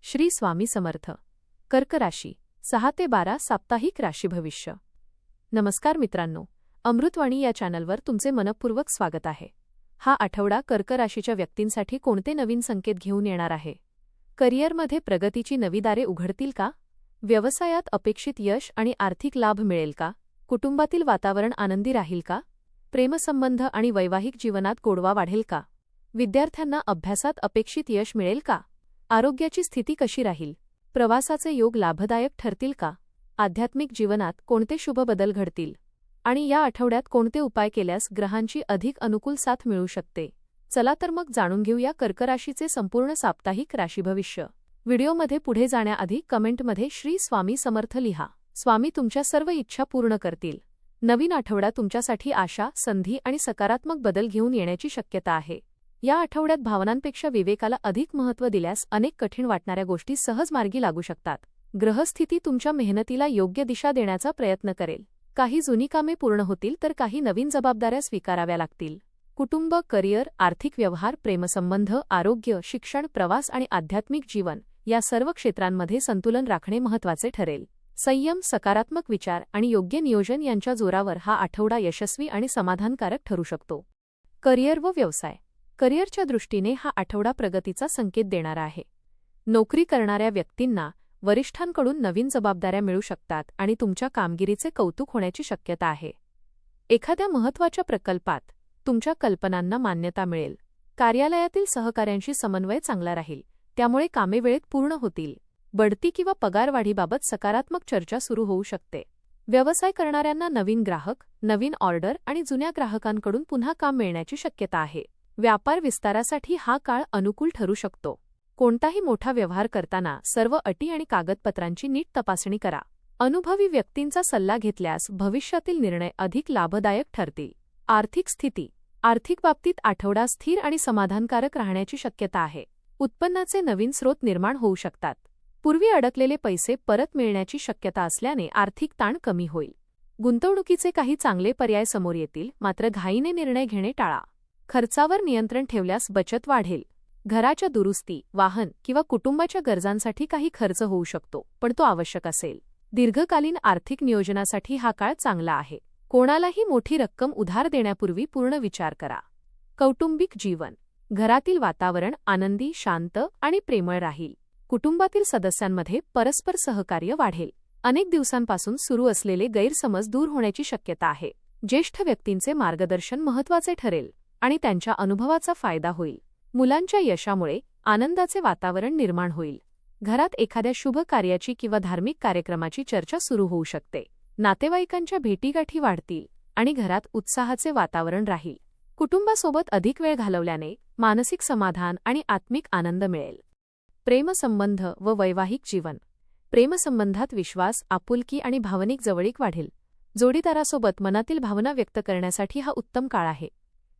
श्री स्वामी समर्थ. कर्क राशी 6 ते 12 साप्ताहिक राशी भविष्य. नमस्कार मित्रांनो, अमृतवाणी या चॅनलवर तुमचे मनपूर्वक स्वागत आहे. हा आठवडा कर्क राशीच्या व्यक्तींसाठी कोणते नवीन संकेत घेऊन येणार आहे? करिअरमध्ये प्रगतीची नवी दारे उघडतील का? व्यवसायात अपेक्षित यश आणि आर्थिक लाभ मिळेल का? कुटुंबातील वातावरण आनंदी राहील का? प्रेमसंबंध आणि वैवाहिक जीवनात गोडवा वाढेल का? विद्यार्थ्यांना अभ्यासात अपेक्षित यश मिळेल का? आरोग्याची स्थिती कशी राहील? प्रवासाचे योग लाभदायक ठरतील का? आध्यात्मिक जीवनात कोणते शुभ बदल घडतील? आणि या आठवड्यात कोणते उपाय केल्यास ग्रहांची अधिक अनुकूल साथ मिळू शकते? चला तर मग जाणून घेऊया कर्क राशीचे संपूर्ण साप्ताहिक राशी भविष्य. व्हिडिओमध्ये पुढे जाण्याआधी कमेंटमध्ये श्री स्वामी समर्थ लिहा. स्वामी तुमच्या सर्व इच्छा पूर्ण करतील. नवीन आठवडा तुमच्यासाठी आशा, संधी आणि सकारात्मक बदल घेऊन येण्याची शक्यता आहे. या आठवड्यात भावनांपेक्षा विवेकाला अधिक महत्त्व दिल्यास अनेक कठीण वाटणाऱ्या गोष्टी सहज मार्गी लागू शकतात. ग्रहस्थिती तुमच्या मेहनतीला योग्य दिशा देण्याचा प्रयत्न करेल. काही जुनी कामे पूर्ण होतील तर काही नवीन जबाबदाऱ्या स्वीकाराव्या लागतील. कुटुंब, करिअर, आर्थिक व्यवहार, प्रेमसंबंध, आरोग्य, शिक्षण, प्रवास आणि आध्यात्मिक जीवन या सर्व क्षेत्रांमध्ये संतुलन राखणे महत्त्वाचे ठरेल. संयम, सकारात्मक विचार आणि योग्य नियोजन यांच्या जोरावर हा आठवडा यशस्वी आणि समाधानकारक ठरू शकतो. करिअर व व्यवसाय. करिअरच्या दृष्टीने हा आठवडा प्रगतीचा संकेत देणारा आहे. नोकरी करणाऱ्या व्यक्तींना वरिष्ठांकडून नवीन जबाबदाऱ्या मिळू शकतात आणि तुमच्या कामगिरीचे कौतुक होण्याची शक्यता आहे. एखाद्या महत्त्वाच्या प्रकल्पात तुमच्या कल्पनांना मान्यता मिळेल. कार्यालयातील सहकाऱ्यांशी समन्वय चांगला राहील, त्यामुळे कामे वेळेत पूर्ण होतील. बढती किंवा पगारवाढीबाबत सकारात्मक चर्चा सुरू होऊ शकते. व्यवसाय करणाऱ्यांना नवीन ग्राहक, नवीन ऑर्डर आणि जुन्या ग्राहकांकडून पुन्हा काम मिळण्याची शक्यता आहे. व्यापार विस्तारासाठी हा काळ अनुकूल ठरू शकतो. कोणताही मोठा व्यवहार करताना सर्व अटी आणि कागदपत्रांची नीट तपासणी करा. अनुभवी व्यक्तींचा सल्ला घेतल्यास भविष्यातील निर्णय अधिक लाभदायक ठरतील. आर्थिक स्थिती. आर्थिक बाबतीत आठवडा स्थिर आणि समाधानकारक राहण्याची शक्यता आहे. उत्पन्नाचे नवीन स्रोत निर्माण होऊ शकतात. पूर्वी अडकलेले पैसे परत मिळण्याची शक्यता असल्याने आर्थिक ताण कमी होईल. गुंतवणुकीचे काही चांगले पर्याय समोर येतील, मात्र घाईने निर्णय घेणे टाळा. खर्चावर नियंत्रण ठेवल्यास बचत वाढेल. घराच्या दुरुस्ती, वाहन किंवा कुटुंबाच्या गरजांसाठी काही खर्च होऊ शकतो, पण तो आवश्यक असेल. दीर्घकालीन आर्थिक नियोजनासाठी हा काळ चांगला आहे. कोणालाही मोठी रक्कम उधार देण्यापूर्वी पूर्ण विचार करा. कौटुंबिक जीवन. घरातील वातावरण आनंदी, शांत आणि प्रेमळ राहील. कुटुंबातील सदस्यांमध्ये परस्पर सहकार्य वाढेल. अनेक दिवसांपासून सुरू असलेले गैरसमज दूर होण्याची शक्यता आहे. ज्येष्ठ व्यक्तींचे मार्गदर्शन महत्त्वाचे ठरेल आणि त्यांच्या अनुभवाचा फायदा होईल. मुलांच्या यशामुळे आनंदाचे वातावरण निर्माण होईल. घरात एखाद्या शुभ कार्याची किंवा धार्मिक कार्यक्रमाची चर्चा सुरू होऊ शकते. नातेवाईकांच्या भेटीगाठी वाढतील आणि घरात उत्साहाचे वातावरण राहील. कुटुंबासोबत अधिक वेळ घालवल्याने मानसिक समाधान आणि आत्मिक आनंद मिळेल. प्रेमसंबंध व वैवाहिक जीवन. प्रेमसंबंधात विश्वास, आपुलकी आणि भावनिक जवळीक वाढेल. जोडीदारासोबत मनातील भावना व्यक्त करण्यासाठी हा उत्तम काळ आहे.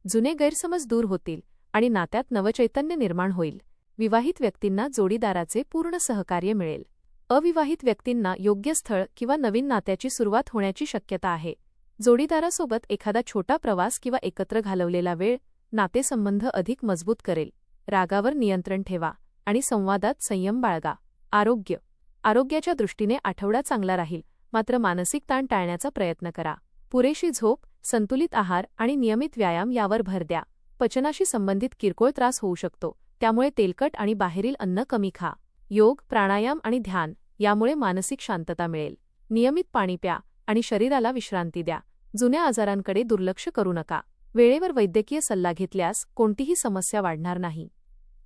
जुने गैरसमज दूर होतील आणि नात्यात नवचैतन्य निर्माण होईल. विवाहित व्यक्तींना जोडीदाराचे पूर्ण सहकार्य मिळेल. अविवाहित व्यक्तींना योग्य स्थळ किंवा नवीन नात्याची सुरुवात होण्याची शक्यता आहे. जोडीदारासोबत एखादा छोटा प्रवास किंवा एकत्र घालवलेला वेळ नातेसंबंध अधिक मजबूत करेल. रागावर नियंत्रण ठेवा आणि संवादात संयम बाळगा. आरोग्य. आरोग्याच्या दृष्टीने आठवडा चांगला राहील, मात्र मानसिक ताण टाळण्याचा प्रयत्न करा. पुरेशी झोप, संतुलित आहार आणि नियमित व्यायाम यावर भर द्या. पचनाशी संबंधित किरकोळ त्रास होऊ शकतो, त्यामुळे तेलकट आणि बाहेरील अन्न कमी खा. योग, प्राणायाम आणि ध्यान यामुळे मानसिक शांतता मिळेल. नियमित पाणी प्या आणि शरीराला विश्रांती द्या. जुन्या आजारांकडे दुर्लक्ष करू नका. वेळेवर वैद्यकीय सल्ला घेतल्यास कोणतीही समस्या वाढणार नाही.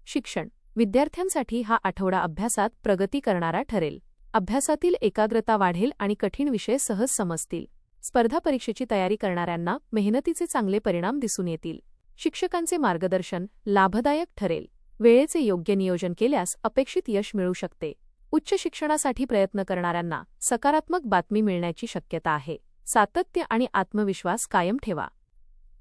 शिक्षण. विद्यार्थ्यांसाठी हा आठवडा अभ्यासात प्रगती करणारा ठरेल. अभ्यासातील एकाग्रता वाढेल आणि कठीण विषय सहज समजतील. स्पर्धा परीक्षेची तयारी करणाऱ्यांना मेहनतीचे चांगले परिणाम दिसून येतील. शिक्षकांचे मार्गदर्शन लाभदायक ठरेल. वेळेचे योग्य नियोजन केल्यास अपेक्षित यश मिळू शकते. उच्च शिक्षणासाठी प्रयत्न करणाऱ्यांना सकारात्मक बातमी मिळण्याची शक्यता आहे. सातत्य आणि आत्मविश्वास कायम ठेवा.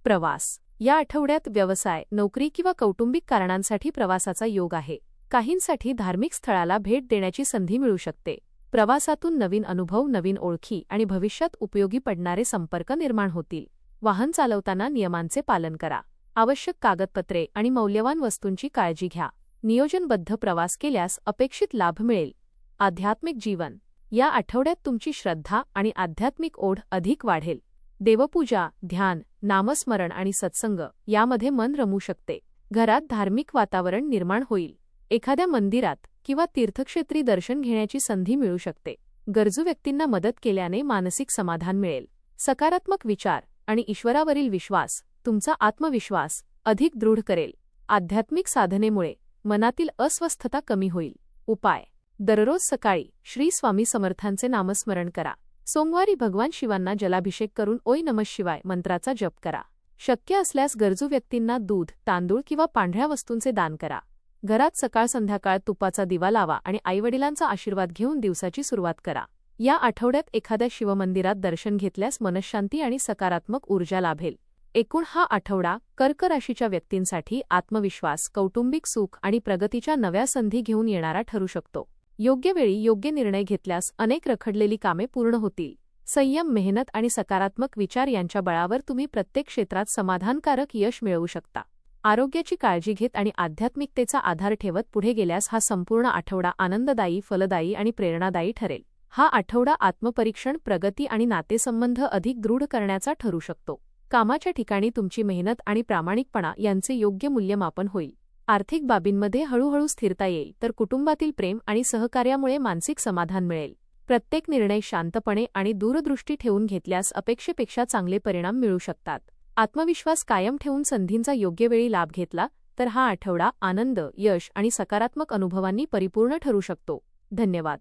प्रवास. या आठवड्यात व्यवसाय, नोकरी किंवा कौटुंबिक कारणांसाठी प्रवासाचा योग आहे. काहींसाठी धार्मिक स्थळाला भेट देण्याची संधी मिळू शकते. प्रवासातून नवीन अनुभव, नवीन ओळखी आणि भविष्यात उपयोगी पडणारे संपर्क निर्माण होतील. वाहन चालवताना नियमांचे पालन करा. आवश्यक कागदपत्रे आणि मौल्यवान वस्तूंची काळजी घ्या. नियोजनबद्ध प्रवास केल्यास अपेक्षित लाभ मिळेल. आध्यात्मिक जीवन. या आठवड्यात तुमची श्रद्धा आणि आध्यात्मिक ओढ अधिक वाढेल. देवपूजा, ध्यान, नामस्मरण आणि सत्संग यामध्ये मन रमू शकते. घरात धार्मिक वातावरण निर्माण होईल. एखाद्या मंदिरात किंवा तीर्थक्षेत्री दर्शन घेण्याची संधी मिळू शकते. गरजू व्यक्तींना मदत केल्याने मानसिक समाधान मिळेल. सकारात्मक विचार आणि ईश्वरावरील विश्वास तुमचा आत्मविश्वास अधिक दृढ करेल. आध्यात्मिक साधनेमुळे मनातील अस्वस्थता कमी होईल. उपाय. दररोज सकाळी श्री स्वामी समर्थांचे नामस्मरण करा. सोमवारी भगवान शिवांना जलाभिषेक करून ओय नमः शिवाय मंत्राचा जप करा. शक्य असल्यास गरजू व्यक्तींना दूध, तांदूळ किंवा पांढऱ्या वस्तूंचे दान करा. घरात सकाळ संध्याकाळ तुपाचा दिवा लावा आणि आईवडिलांचा आशीर्वाद घेऊन दिवसाची सुरुवात करा. या आठवड्यात एखाद्या शिवमंदिरात दर्शन घेतल्यास मनःशांती आणि सकारात्मक ऊर्जा लाभेल. एकूण हा आठवडा कर्क राशीच्या व्यक्तींसाठी आत्मविश्वास, कौटुंबिक सुख आणि प्रगतीच्या नव्या संधी घेऊन येणारा ठरू शकतो. योग्य वेळी योग्य निर्णय घेतल्यास अनेक रखडलेली कामे पूर्ण होतील. संयम, मेहनत आणि सकारात्मक विचार यांच्या बळावर तुम्ही प्रत्येक क्षेत्रात समाधानकारक यश मिळवू शकता. आरोग्याची काळजी घेत आणि आध्यात्मिकतेचा आधार ठेवत पुढे गेल्यास हा संपूर्ण आठवडा आनंददायी, फलदायी आणि प्रेरणादायी ठरेल. हा आठवडा आत्मपरीक्षण, प्रगती आणि नातेसंबंध अधिक दृढ करण्याचा ठरू शकतो. कामाच्या ठिकाणी तुमची मेहनत आणि प्रामाणिकपणा यांचे योग्य मूल्यमापन होईल. आर्थिक बाबींमध्ये हळूहळू स्थिरता येईल, तर कुटुंबातील प्रेम आणि सहकार्यामुळे मानसिक समाधान मिळेल. प्रत्येक निर्णय शांतपणे आणि दूरदृष्टी ठेवून घेतल्यास अपेक्षेपेक्षा चांगले परिणाम मिळू शकतात. आत्मविश्वास कायम ठेवून संधींचा योग्य वेळी लाभ घेतला तर हा आठवडा आनंद, यश आणि सकारात्मक अनुभवांनी परिपूर्ण ठरू शकतो. धन्यवाद.